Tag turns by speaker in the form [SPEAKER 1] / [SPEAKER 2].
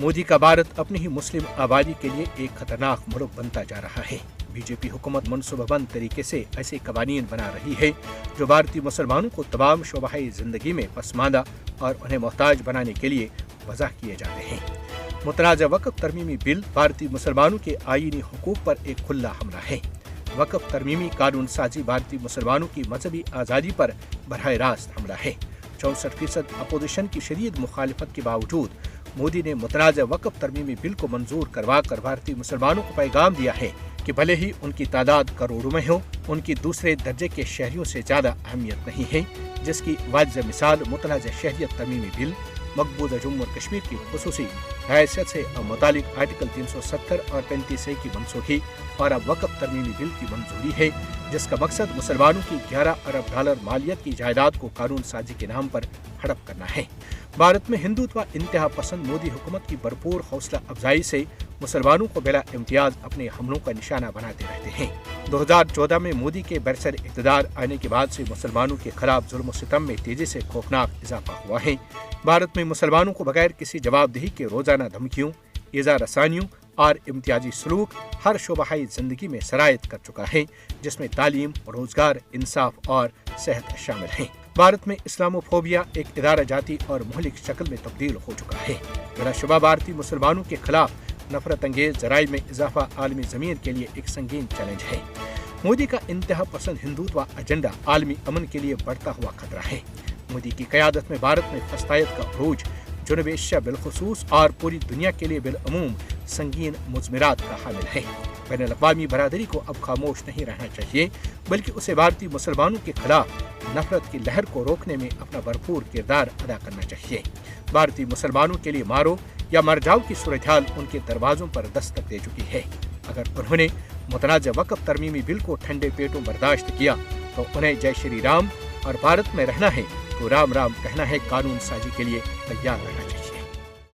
[SPEAKER 1] मोदी का भारत अपनी ही मुस्लिम आबादी के लिए एक खतरनाक मुल्क बनता जा रहा है। बीजेपी हुकूमत मनसूबाबंद तरीके से ऐसे कवानीन बना रही है जो भारतीय मुसलमानों को तमाम शोबाए जिंदगी में पसमानदा और उन्हें मोहताज बनाने के लिए वज़ा किए जाते हैं। मुतनाज़ा वक्फ तरमीमी बिल भारतीय मुसलमानों के आईनी हुकूक पर एक खुला हमला है। वक्फ तरमीमी कानून साजी भारतीय मुसलमानों की मजहबी आज़ादी पर बरह रास्त हमला है। 64% अपोजिशन की शदीद मुखालिफत के बावजूद मोदी ने मुतनाज़ा वक्फ तरमीमी बिल को मंजूर करवा कर भारतीय मुसलमानों को पैगाम दिया है कि भले ही उनकी तादाद करोड़ों में हो, उनकी दूसरे दर्जे के शहरियों से ज़्यादा अहमियत नहीं है, जिसकी वाज़ह मिसाल मुतनाज़ा शहरियत तरमीमी बिल, मकबूजा जम्मू और कश्मीर की खुसूसी हैसियत से मुतालिक आर्टिकल 370 और 35A की मनसूखी और अब वक्फ तरमीमी बिल की मंजूरी है, जिसका मकसद मुसलमानों की 11 अरब डॉलर मालियत की जायदाद को कानून साजी के नाम पर हड़प करना है। भारत में हिंदुत्व इंतहा पसंद मोदी हुकूमत की भरपूर हौसला अफजाई से मुसलमानों को बिला इम्तियाज अपने हमलों का निशाना बनाते रहते हैं। 2014 में मोदी के बरसर इक़्तिदार आने के बाद से मुसलमानों के खिलाफ जुल्म व सितम में तेजी से खौफनाक इजाफा हुआ है। भारत में मुसलमानों को बगैर किसी जवाबदेही के रोजाना धमकियों, ईज़ा रसानियों और इम्तियाजी सलूक हर शोबाई जिंदगी में सरायत कर चुका है, जिसमें तालीम, रोजगार, इंसाफ और सेहत शामिल हैं। भारत में इस्लामोफोबिया एक इदारा जाती और मुहलिक शक्ल में तब्दील हो चुका है। बिलाशुबा भारतीय मुसलमानों के खिलाफ नफरत अंगेज जराइम में इजाफा आलमी ज़मीन के लिए एक संगीन चैलेंज है। मोदी का इंतहा पसंद हिंदुत्व एजेंडा आलमी अमन के लिए बढ़ता हुआ खतरा है। मोदी की क़यादत में भारत में फस्तायत का अरूज जुनूब एशिया बिलखुसूस और पूरी दुनिया के लिए बिलअमूम संगीन मुज़मिरात का हामिल है। बैनुल अक़वामी बरादरी को अब खामोश नहीं रहना चाहिए, बल्कि उसे भारतीय मुसलमानों के खिलाफ नफरत की लहर को रोकने में अपना भरपूर किरदार अदा करना चाहिए। भारतीय मुसलमानों के लिए मारो या मर जाओ की सूरत हाल उनके दरवाजों पर दस्तक दे चुकी है। अगर उन्होंने मुतनाज़ा वक्फ तरमीमी बिल को ठंडे पेटों बर्दाश्त किया तो उन्हें जय श्री राम और भारत में रहना है तो राम राम कहना है, कानून साजी के लिए तैयार रहना चाहिए।